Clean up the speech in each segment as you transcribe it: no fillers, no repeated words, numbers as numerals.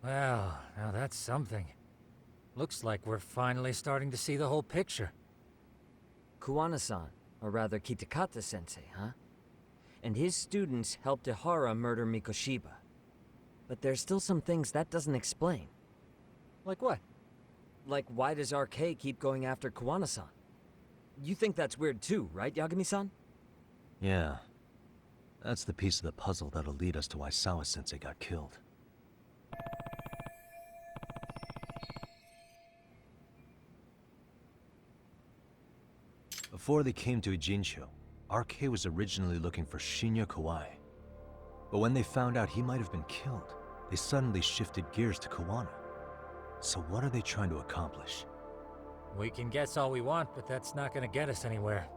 Well, now that's something. Looks like we're finally starting to see the whole picture. Kuwana-san, or rather Kitakata-sensei, huh? And his students helped Ihara murder Mikoshiba. But there's still some things that doesn't explain. Like what? Like, why does RK keep going after Kuwana-san? You think that's weird too, right, Yagami-san? Yeah. That's the piece of the puzzle that'll lead us to why Sawa-sensei got killed. Before they came to Ijincho, RK was originally looking for Shinya Kawai. But when they found out he might have been killed, they suddenly shifted gears to Kawana. So what are they trying to accomplish? We can guess all we want, but that's not gonna get us anywhere.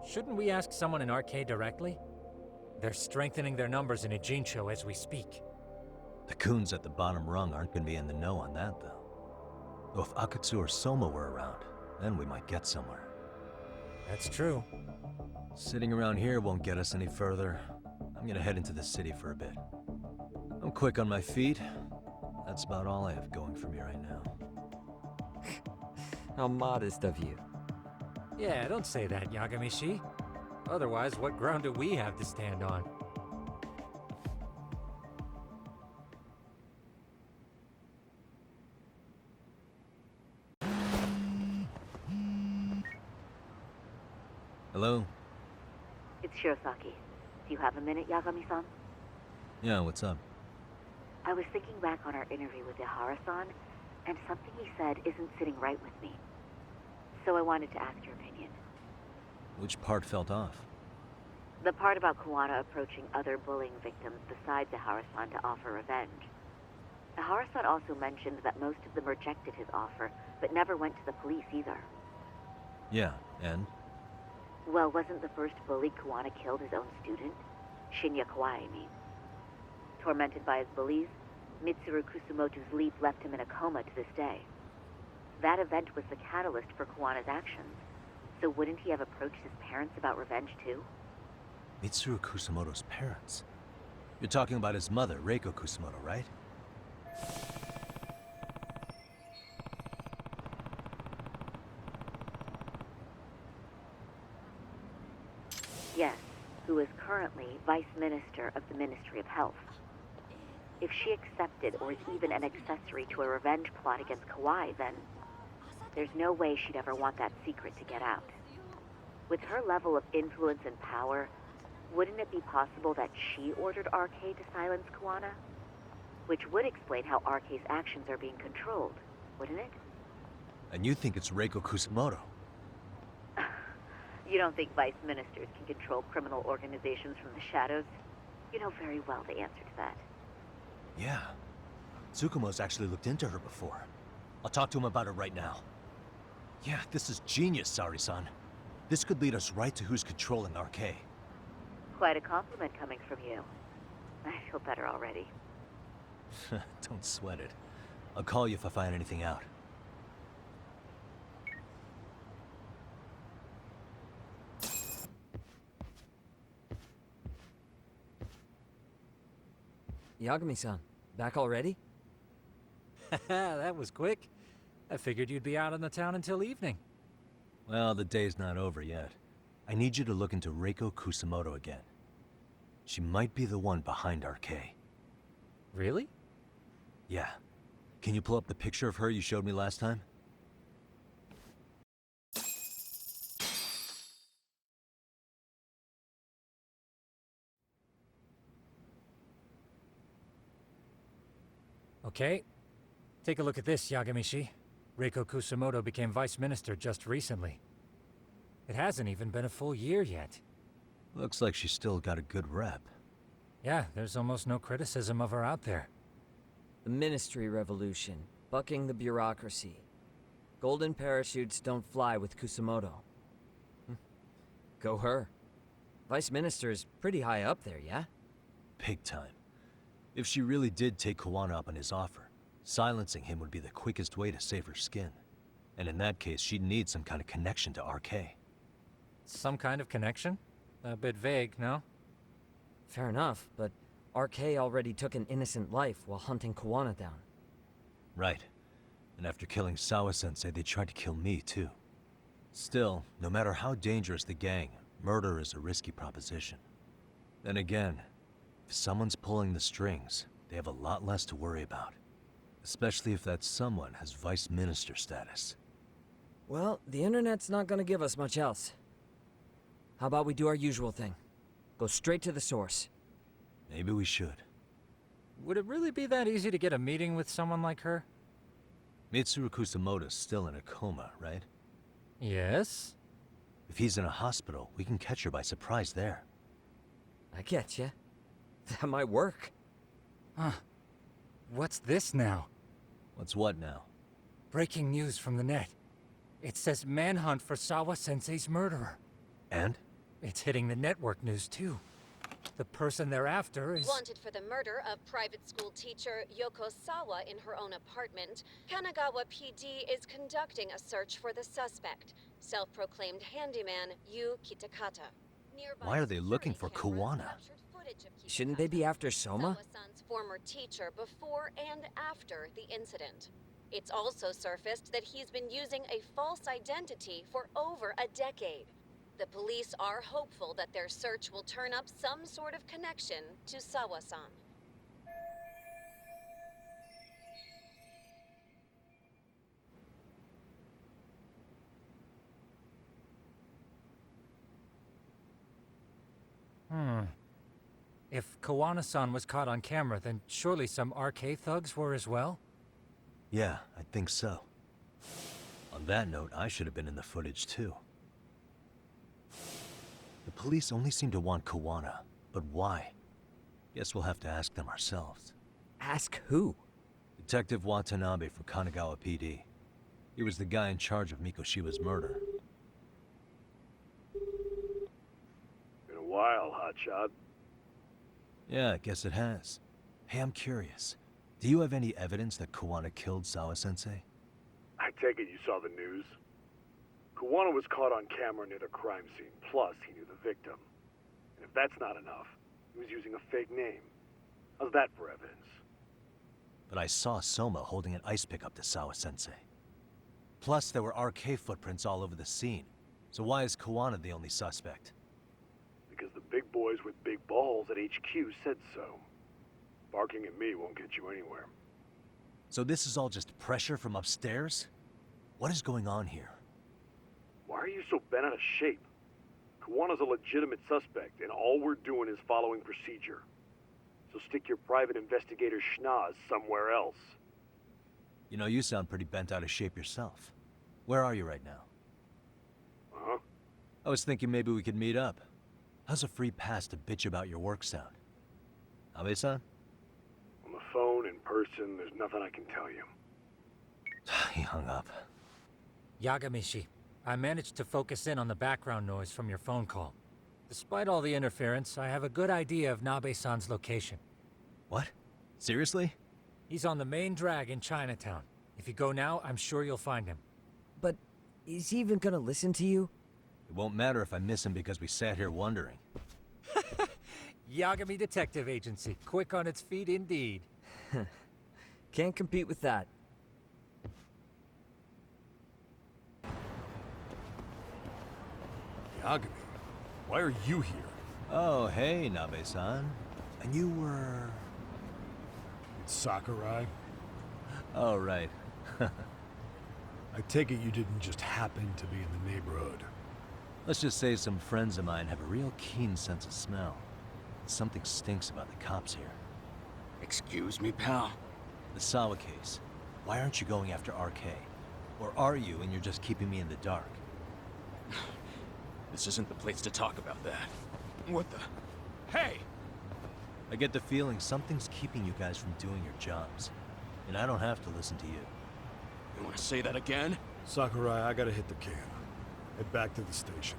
Shouldn't we ask someone in RK directly? They're strengthening their numbers in Ijincho as we speak. The goons at the bottom rung aren't gonna be in the know on that, though. Though if Akatsu or Soma were around, then we might get somewhere. That's true. Sitting around here won't get us any further. I'm gonna head into the city for a bit. I'm quick on my feet. That's about all I have going for me right now. How modest of you. Yeah, don't say that, Yagami-shi. Otherwise, what ground do we have to stand on? Hello? It's Shirosaki. Do you have a minute, Yagami-san? Yeah, what's up? I was thinking back on our interview with Ihara-san, and something he said isn't sitting right with me. So I wanted to ask your opinion. Which part felt off? The part about Kuwana approaching other bullying victims besides Ihara-san to offer revenge. Ihara-san also mentioned that most of them rejected his offer, but never went to the police either. Yeah, and? Well, wasn't the first bully Kuwana killed his own student? Shinya Kawai, I mean. Tormented by his bullies, Mitsuru Kusumoto's leap left him in a coma to this day. That event was the catalyst for Kuwana's actions, so wouldn't he have approached his parents about revenge too? Mitsuru Kusumoto's parents? You're talking about his mother, Reiko Kusumoto, right? Yes, who is currently Vice Minister of the Ministry of Health. If she accepted or is even an accessory to a revenge plot against Kawai, then there's no way she'd ever want that secret to get out. With her level of influence and power, wouldn't it be possible that she ordered RK to silence Kuwana? Which would explain how RK's actions are being controlled, wouldn't it? And you think it's Reiko Kusumoto? You don't think vice ministers can control criminal organizations from the shadows? You know very well the answer to that. Yeah. Tsukumo's actually looked into her before. I'll talk to him about it right now. Yeah, this is genius, Sari-san. This could lead us right to who's controlling RK. Quite a compliment coming from you. I feel better already. Don't sweat it. I'll call you if I find anything out. Yagami-san, back already? That was quick. I figured you'd be out in the town until evening. Well, the day's not over yet. I need you to look into Reiko Kusumoto again. She might be the one behind RK. Really? Yeah. Can you pull up the picture of her you showed me last time? Okay. Take a look at this, Yagami-shi. Reiko Kusumoto became vice minister just recently. It hasn't even been a full year yet. Looks like she's still got a good rep. Yeah, there's almost no criticism of her out there. The Ministry Revolution, bucking the bureaucracy. Golden parachutes don't fly with Kusumoto. Go her. Vice Minister is pretty high up there, yeah? Big time. If she really did take Kawana up on his offer, silencing him would be the quickest way to save her skin. And in that case, she'd need some kind of connection to RK. Some kind of connection? A bit vague, no? Fair enough, but RK already took an innocent life while hunting Kawana down. Right. And after killing Sawa-sensei, they tried to kill me, too. Still, no matter how dangerous the gang, murder is a risky proposition. Then again, if someone's pulling the strings, they have a lot less to worry about. Especially if that someone has vice minister status. Well, the internet's not gonna give us much else. How about we do our usual thing? Go straight to the source. Maybe we should. Would it really be that easy to get a meeting with someone like her? Mitsuru Kusamoto's still in a coma, right? Yes? If he's in a hospital, we can catch her by surprise there. I get ya. That might work. Huh. What's this now? What's what now? Breaking news from the net. It says manhunt for Sawa-sensei's murderer. And? It's hitting the network news too. The person they're after is... Wanted for the murder of private school teacher Yoko Sawa in her own apartment, Kanagawa PD is conducting a search for the suspect, self-proclaimed handyman Yu Kitakata. Nearby Why are they looking for security cameras Kawana? captured footage of Shouldn't they be after Soma? Sawa-san's former teacher before and after the incident. It's also surfaced that he's been using a false identity for over a decade. The police are hopeful that their search will turn up some sort of connection to Sawa-san. If Kawana-san was caught on camera, then surely some RK thugs were as well? Yeah, I think so. On that note, I should have been in the footage too. The police only seem to want Kawana, but why? Guess we'll have to ask them ourselves. Ask who? Detective Watanabe from Kanagawa PD. He was the guy in charge of Mikoshiba's murder. Been a while, hotshot. Yeah, I guess it has. Hey, I'm curious. Do you have any evidence that Kawana killed Sawa-sensei? I take it you saw the news. Kawana was caught on camera near the crime scene, plus he knew the victim. And if that's not enough, he was using a fake name. How's that for evidence? But I saw Soma holding an ice pick up to Sawa-sensei. Plus, there were RK footprints all over the scene. So why is Kawana the only suspect? Because the big boys with big balls at HQ said so. Barking at me won't get you anywhere. So this is all just pressure from upstairs? What is going on here? Why are you so bent out of shape? Kawana's a legitimate suspect, and all we're doing is following procedure. So stick your private investigator schnoz somewhere else. You know, you sound pretty bent out of shape yourself. Where are you right now? Uh-huh. I was thinking maybe we could meet up. How's a free pass to bitch about your work sound? Abe-san? On the phone, in person, there's nothing I can tell you. He hung up. Yagami-shi, I managed to focus in on the background noise from your phone call. Despite all the interference, I have a good idea of Nabe-san's location. What? Seriously? He's on the main drag in Chinatown. If you go now, I'm sure you'll find him. But is he even gonna listen to you? It won't matter if I miss him because we sat here wondering. Yagami Detective Agency, quick on its feet indeed. Can't compete with that. Yagami, why are you here? Oh, hey, Nabe-san. And you were... It's Sakurai. Oh, right. I take it you didn't just happen to be in the neighborhood. Let's just say some friends of mine have a real keen sense of smell. Something stinks about the cops here. Excuse me, pal? The Sawa case. Why aren't you going after RK? Or are you and you're just keeping me in the dark? This isn't the place to talk about that. What the... Hey! I get the feeling something's keeping you guys from doing your jobs. And I don't have to listen to you. You want to say that again? Sakurai, I gotta hit the can. Head back to the station.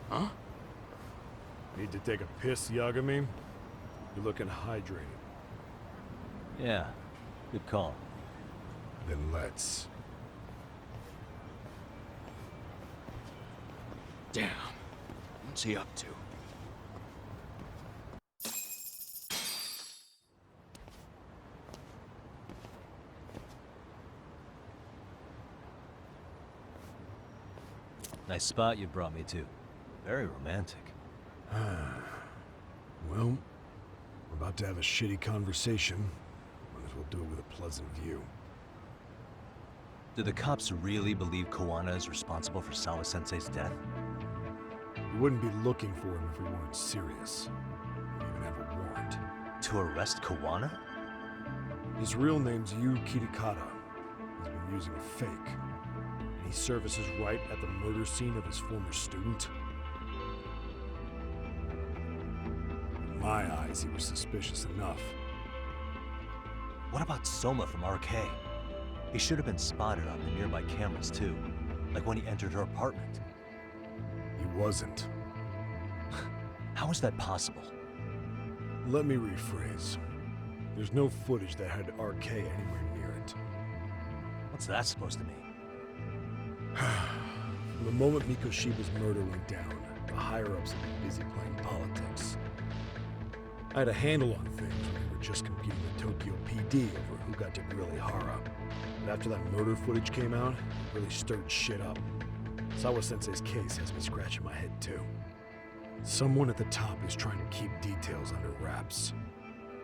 Huh? Need to take a piss, Yagami? You're looking hydrated. Yeah, good call. Then let's. Damn. What's he up to? Nice spot you brought me to. Very romantic. Well, we're about to have a shitty conversation. Might as well do it with a pleasant view. Do the cops really believe Kawana is responsible for Sawa-sensei's death? We wouldn't be looking for him if we weren't serious. We even have a warrant. To arrest Kawana? His real name's Yu Kitakata. He's been using a fake. And he services right at the murder scene of his former student. In my eyes, he was suspicious enough. What about Soma from RK? He should have been spotted on the nearby cameras too, like when he entered her apartment. He wasn't. How is that possible? Let me rephrase. There's no footage that had RK anywhere near it. What's that supposed to mean? From the moment Mikoshiba's murder went down, the higher-ups have been busy playing politics. I had a handle on things when we were just competing with Tokyo PD over who got to grill Ihara. But after that murder footage came out, it really stirred shit up. Sawa-sensei's case has me scratching my head too. Someone at the top is trying to keep details under wraps.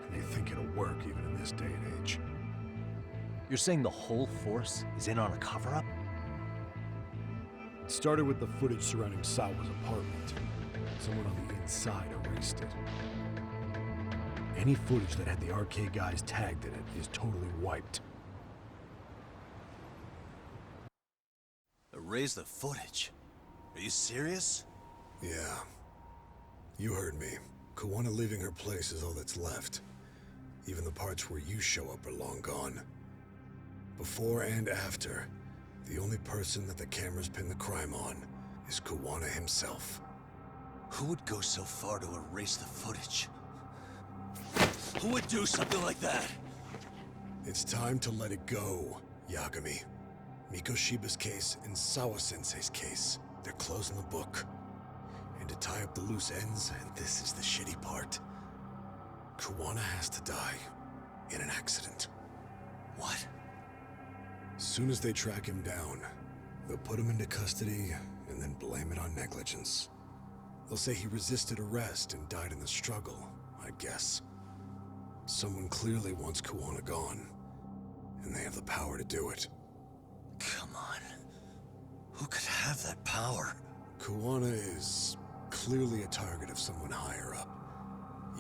And they think it'll work even in this day and age. You're saying the whole force is in on a cover-up? It started with the footage surrounding Sawa's apartment. Someone on the inside erased it. Any footage that had the RK guys tagged in it is totally wiped. Erase the footage? Are you serious? Yeah. You heard me. Kawana leaving her place is all that's left. Even the parts where you show up are long gone. Before and after, the only person that the cameras pin the crime on is Kawana himself. Who would go so far to erase the footage? Who would do something like that? It's time to let it go, Yagami. Mikoshiba's case and Sawa-sensei's case, they're closing the book. And to tie up the loose ends, and this is the shitty part, Kawana has to die in an accident. What? As soon as they track him down, they'll put him into custody and then blame it on negligence. They'll say he resisted arrest and died in the struggle, I guess. Someone clearly wants Kawana gone, and they have the power to do it. Come on. Who could have that power? Kawana is clearly a target of someone higher up.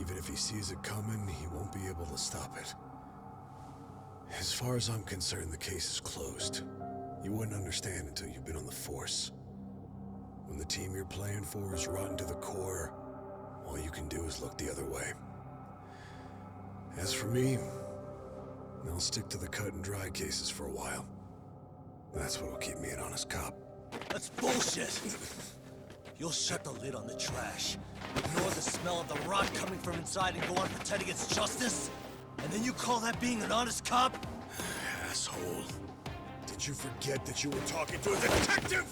Even if he sees it coming, he won't be able to stop it. As far as I'm concerned, the case is closed. You wouldn't understand until you've been on the force. When the team you're playing for is rotten to the core, all you can do is look the other way. As for me, I'll stick to the cut and dry cases for a while. That's what'll keep me an honest cop. That's bullshit! You'll shut the lid on the trash, ignore the smell of the rot coming from inside and go on pretending it's justice? And then you call that being an honest cop? Asshole. Did you forget that you were talking to a detective?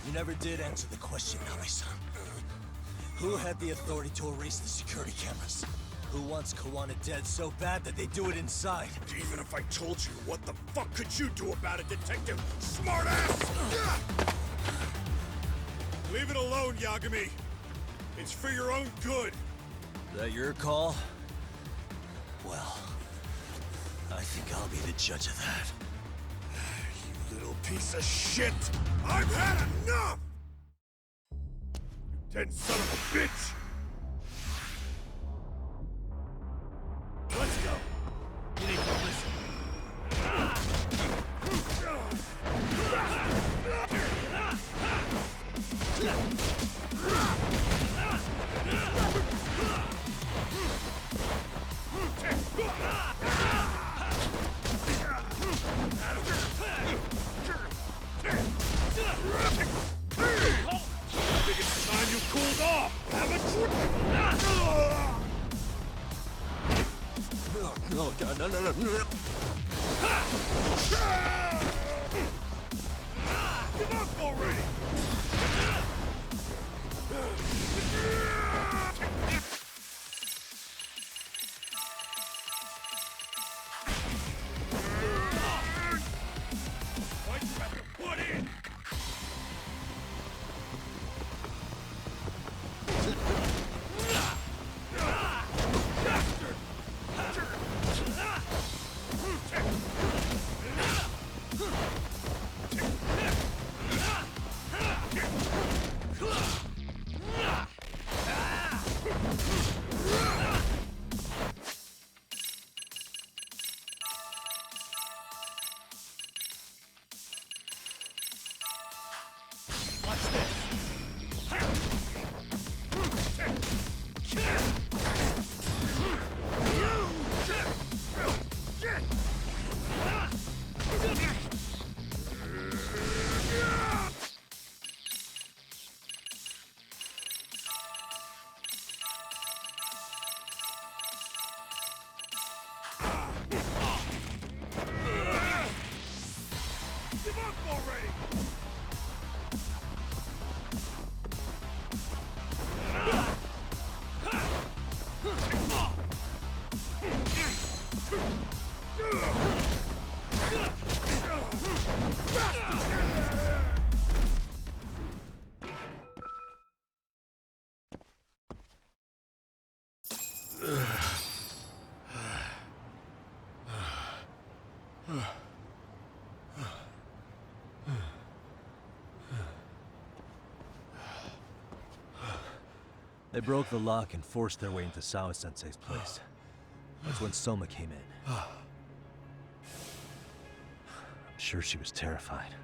You never did answer the question, Nami-san. Who had the authority to erase the security cameras? Who wants Kawana dead so bad that they do it inside? Even if I told you, what the fuck could you do about it, detective? Smartass! Leave it alone, Yagami. It's for your own good. Is that your call? Well, I think I'll be the judge of that. You little piece of shit! I've had enough! You dead son of a bitch! Let's go. You need to listen. I think it's time you cooled off! Have a drink! No, God, no. Enough already! They broke the lock and forced their way into Sawa-sensei's place. That's when Soma came in. I'm sure she was terrified.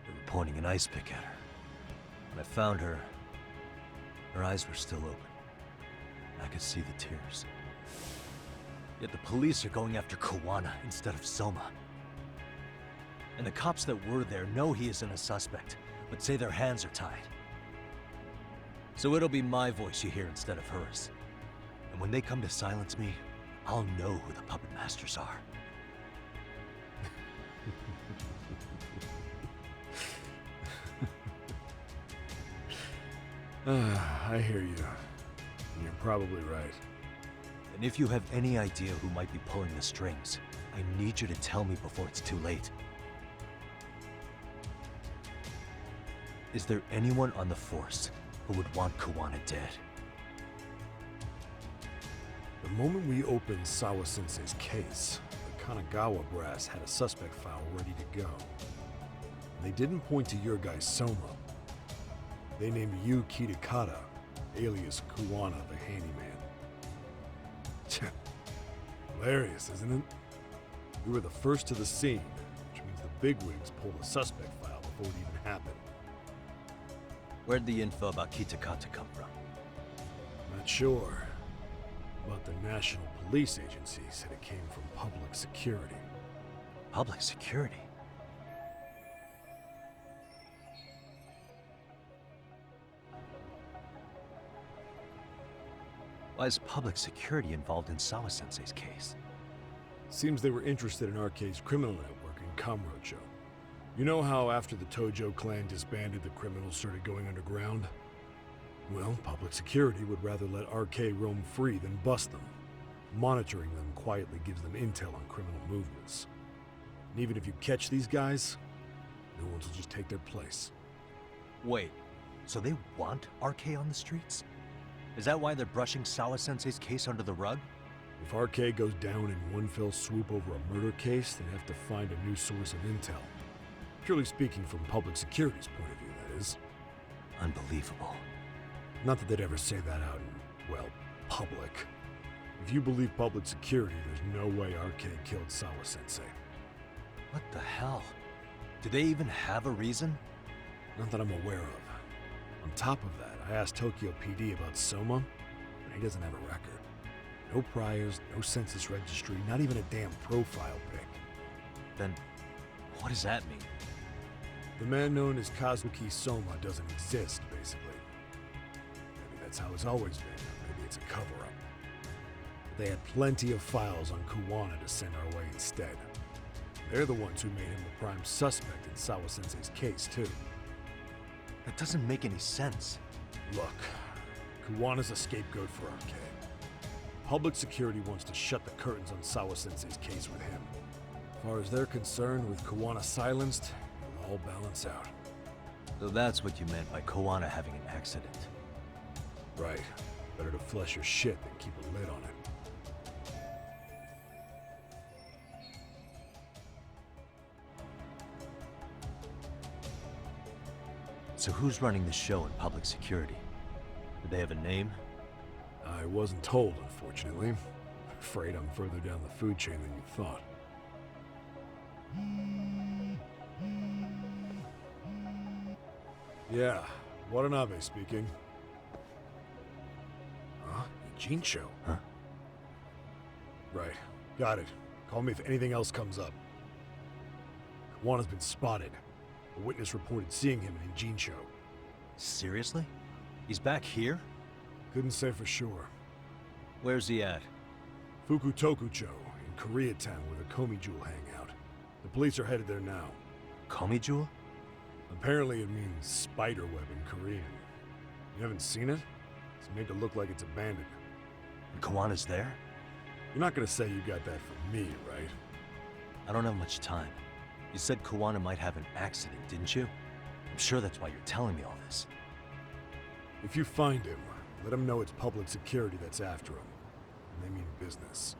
They were pointing an ice pick at her. When I found her, her eyes were still open. I could see the tears. Yet the police are going after Kawana instead of Soma. And the cops that were there know he isn't a suspect, but say their hands are tied. So it'll be my voice you hear instead of hers. And when they come to silence me, I'll know who the puppet masters are. I hear you. You're probably right. And if you have any idea who might be pulling the strings, I need you to tell me before it's too late. Is there anyone on the force who would want Kawana dead? The moment we opened Sawa-sensei's case, the Kanagawa brass had a suspect file ready to go. They didn't point to your guy Soma. They named you Kitakata, alias Kawana the handyman. Hilarious, isn't it? We were the first to the scene, which means the bigwigs pulled the suspect file before it even happened. Where'd the info about Kitakata come from? Not sure. But the National Police Agency said it came from public security. Public security? Why is public security involved in Sawa-sensei's case? Seems they were interested in Arcade's criminal network in Kamurocho. You know how after the Tojo clan disbanded, the criminals started going underground? Well, public security would rather let Arcade roam free than bust them. Monitoring them quietly gives them intel on criminal movements. And even if you catch these guys, new ones will just take their place. Wait, so they want RK on the streets? Is that why they're brushing Sawa-sensei's case under the rug? If RK goes down in one fell swoop over a murder case, they have to find a new source of intel. Purely speaking, from public security's point of view, that is. Unbelievable. Not that they'd ever say that out in, well, public. If you believe public security, there's no way RK killed Sawa-sensei. What the hell? Do they even have a reason? Not that I'm aware of. On top of that, I asked Tokyo PD about Soma, and he doesn't have a record. No priors, no census registry, not even a damn profile pic. Then, what does that mean? The man known as Kazuki Soma doesn't exist, basically. Maybe that's how it's always been, or maybe it's a cover-up. But they had plenty of files on Kawana to send our way instead. They're the ones who made him the prime suspect in Sawa-sensei's case, too. That doesn't make any sense. Look, Kawana's a scapegoat for RK. Public security wants to shut the curtains on Sawa-sensei's case with him. As far as they're concerned, with Kawana silenced, it'll all balance out. So that's what you meant by Kawana having an accident. Right. Better to flush your shit than keep a lid on it. So who's running the show in public security? Do they have a name? I wasn't told, unfortunately. Afraid I'm further down the food chain than you thought. Yeah, Watanabe speaking. Huh? Ijincho? Huh? Right. Got it. Call me if anything else comes up. Kawana's been spotted. A witness reported seeing him in Ijincho. Seriously? He's back here? Couldn't say for sure. Where's he at? Fukutokucho, in Koreatown, where the Komi Jewel hang out. The police are headed there now. Komi Jewel? Apparently it means spider web in Korean. You haven't seen it? It's made to look like it's abandoned. And Kawana's there? You're not gonna say you got that from me, right? I don't have much time. You said Kawana might have an accident, didn't you? I'm sure that's why you're telling me all this. If you find him, let him know it's public security that's after him. And they mean business.